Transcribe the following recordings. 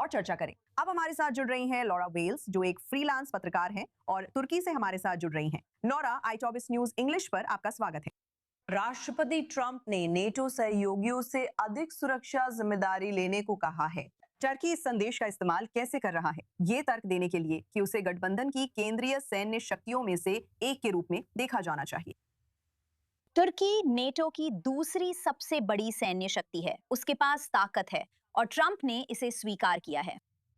और चर्चा करें। अब हमारे साथ जुड़ रही हैं लॉरा वेल्स, जो एक फ्रीलांस पत्रकार हैं और तुर्की से हमारे साथ जुड़ रही हैं। लॉरा, i24 न्यूज इंग्लिश पर आपका स्वागत है। राष्ट्रपति ट्रंप ने नेटो सहयोगियों से अधिक सुरक्षा जिम्मेदारी लेने को कहा है। टर्की इस संदेश का इस्तेमाल कैसे कर रहा है, ये तर्क देने के लिए कि उसे गठबंधन की केंद्रीय सैन्य शक्तियों में से एक के रूप में देखा जाना चाहिए। तुर्की नेटो की दूसरी सबसे बड़ी सैन्य शक्ति है, उसके पास ताकत है और ट्रंप ने इसे स्वीकार किया है।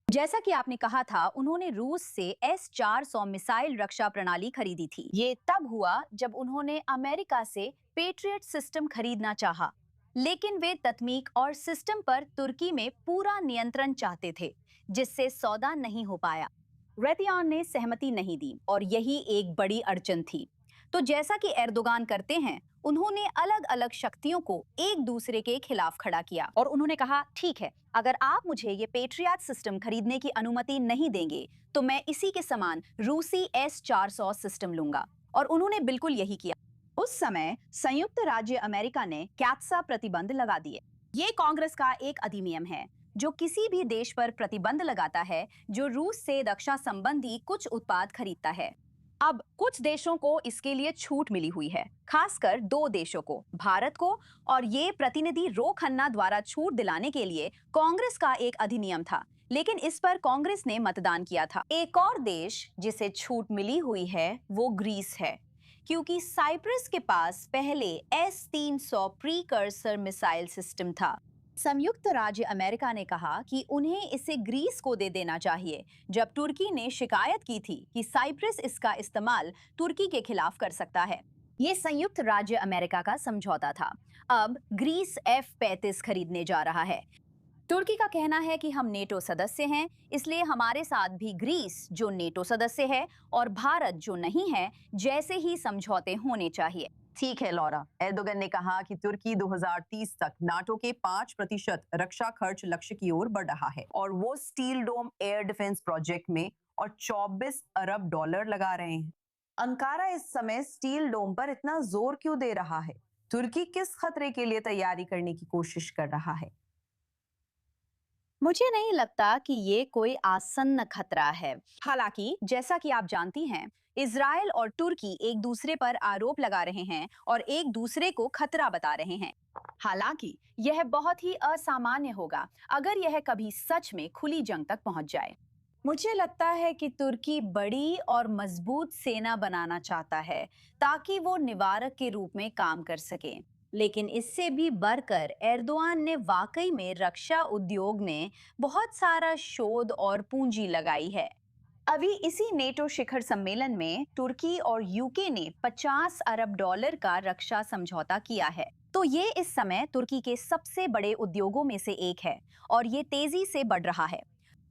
जैसा कि आपने कहा था, उन्होंने रूस से S-400 मिसाइल रक्षा प्रणाली खरीदी थी। ये तब हुआ जब उन्होंने अमेरिका से पेट्रियट सिस्टम खरीदना चाहा, लेकिन वे तकनीक और सिस्टम पर तुर्की में पूरा नियंत्रण चाहते थे, जिससे सौदा नहीं हो पाया। रेतियान ने सहमति नहीं दी और यही एक बड़ी अड़चन थी। तो जैसा कि एर्दोगान करते हैं, उन्होंने अलग अलग शक्तियों को एक दूसरे के खिलाफ खड़ा किया और उन्होंने कहा, ठीक है, अगर आप मुझे ये पेट्रियट सिस्टम खरीदने की अनुमति नहीं देंगे तो मैं इसी के समान रूसी S-400 सिस्टम लूंगा। और उन्होंने बिल्कुल यही किया। उस समय संयुक्त राज्य अमेरिका ने कैत्सा प्रतिबंध लगा दिए। ये कांग्रेस का एक अधिनियम है जो किसी भी देश पर प्रतिबंध लगाता है जो रूस से रक्षा संबंधी कुछ उत्पाद खरीदता है। अब कुछ देशों को इसके लिए छूट मिली हुई है, खासकर 2 देशों को, भारत को, और ये प्रतिनिधि रो खन्ना द्वारा छूट दिलाने के लिए कांग्रेस का एक अधिनियम था, लेकिन इस पर कांग्रेस ने मतदान किया था। एक और देश जिसे छूट मिली हुई है वो ग्रीस है, क्योंकि साइप्रस के पास पहले S-300 प्रीकर्सर मिसाइल सिस्टम था। संयुक्त राज्य अमेरिका ने कहा कि उन्हें इसे ग्रीस को दे देना चाहिए, जब तुर्की ने शिकायत की थी कि साइप्रस इसका इस्तेमाल तुर्की के खिलाफ कर सकता है। ये संयुक्त राज्य अमेरिका का समझौता था। अब ग्रीस F-35 खरीदने जा रहा है। तुर्की का कहना है कि हम नेटो सदस्य हैं, इसलिए हमारे साथ भी ग्रीस, जो नेटो सदस्य है, और भारत, जो नहीं है, जैसे ही समझौते होने चाहिए। ठीक है लॉरा, एर्दोगन ने कहा कि तुर्की 2030 तक नाटो के 5% रक्षा खर्च लक्ष्य की ओर बढ़ रहा है और वो स्टील डोम एयर डिफेंस प्रोजेक्ट में और 24 अरब डॉलर लगा रहे हैं। अंकारा इस समय स्टील डोम पर इतना जोर क्यों दे रहा है? तुर्की किस खतरे के लिए तैयारी करने की कोशिश कर रहा है? मुझे नहीं लगता कि ये कोई आसन्न खतरा है। हालांकि जैसा कि आप जानती हैं, इजराइल और तुर्की एक दूसरे पर आरोप लगा रहे हैं और एक दूसरे को खतरा बता रहे हैं। हालांकि यह बहुत ही असामान्य होगा अगर यह कभी सच में खुली जंग तक पहुंच जाए। मुझे लगता है कि तुर्की बड़ी और मजबूत सेना बनाना चाहता है ताकि वो निवारक के रूप में काम कर सके। लेकिन इससे भी बढ़कर एर्दोआन ने वाकई में रक्षा उद्योग में बहुत सारा शोध और पूंजी लगाई है। अभी इसी नेटो शिखर सम्मेलन में तुर्की और यूके ने 50 अरब डॉलर का रक्षा समझौता किया है। तो ये इस समय तुर्की के सबसे बड़े उद्योगों में से एक है और ये तेजी से बढ़ रहा है।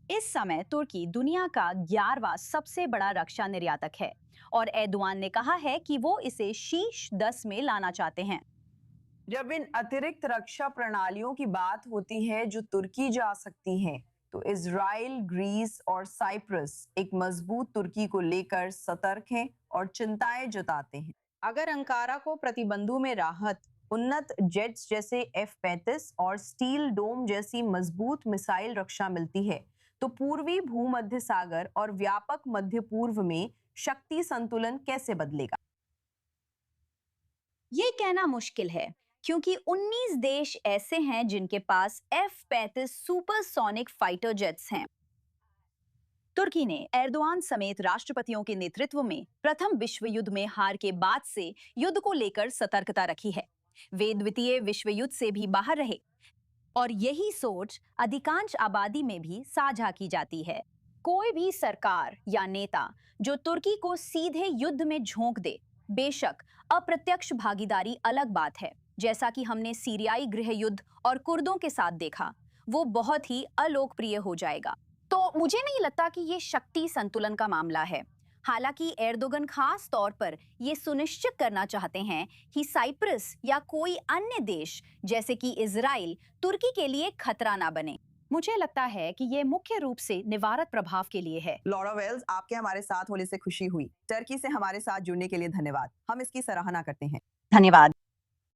इस समय तुर्की दुनिया का 11वां सबसे बड़ा रक्षा निर्यातक है और एर्दोआन ने कहा है कि वो इसे शीर्ष 10 में लाना चाहते हैं। जब इन अतिरिक्त रक्षा प्रणालियों की बात होती है जो तुर्की जा सकती हैं, तो इजराइल, ग्रीस और साइप्रस एक मजबूत तुर्की को लेकर सतर्क हैं और चिंताएं जताते हैं। अगर अंकारा को प्रतिबंधों में राहत, उन्नत जेट्स जैसे F-35 और स्टील डोम जैसी मजबूत मिसाइल रक्षा मिलती है, तो पूर्वी भूमध्य सागर और व्यापक मध्य पूर्व में शक्ति संतुलन कैसे बदलेगा? ये कहना मुश्किल है, क्योंकि 19 देश ऐसे हैं जिनके पास F-35 सुपरसोनिक फाइटर जेट्स हैं। तुर्की ने एर्दोआन समेत राष्ट्रपतियों के नेतृत्व में प्रथम विश्व युद्ध में हार के बाद से युद्ध को लेकर सतर्कता रखी है। वे द्वितीय विश्व युद्ध से भी बाहर रहे और यही सोच अधिकांश आबादी में भी साझा की जाती है। कोई भी सरकार या नेता जो तुर्की को सीधे युद्ध में झोंक दे, बेशक अप्रत्यक्ष भागीदारी अलग बात है, जैसा कि हमने सीरियाई गृह युद्ध और कुर्दों के साथ देखा, वो बहुत ही अलोकप्रिय हो जाएगा। तो मुझे नहीं लगता कि ये शक्ति संतुलन का मामला है। हालांकि एर्दोगन खास तौर पर ये सुनिश्चित करना चाहते हैं कि साइप्रस या कोई अन्य देश जैसे कि इजराइल तुर्की के लिए खतरा ना बने। मुझे लगता है कि ये मुख्य रूप से निवारक प्रभाव के लिए है। लॉरा वेल्स, आपके हमारे साथ होने से खुशी हुई। टर्की से हमारे साथ जुड़ने के लिए धन्यवाद। हम इसकी सराहना करते हैं। धन्यवाद।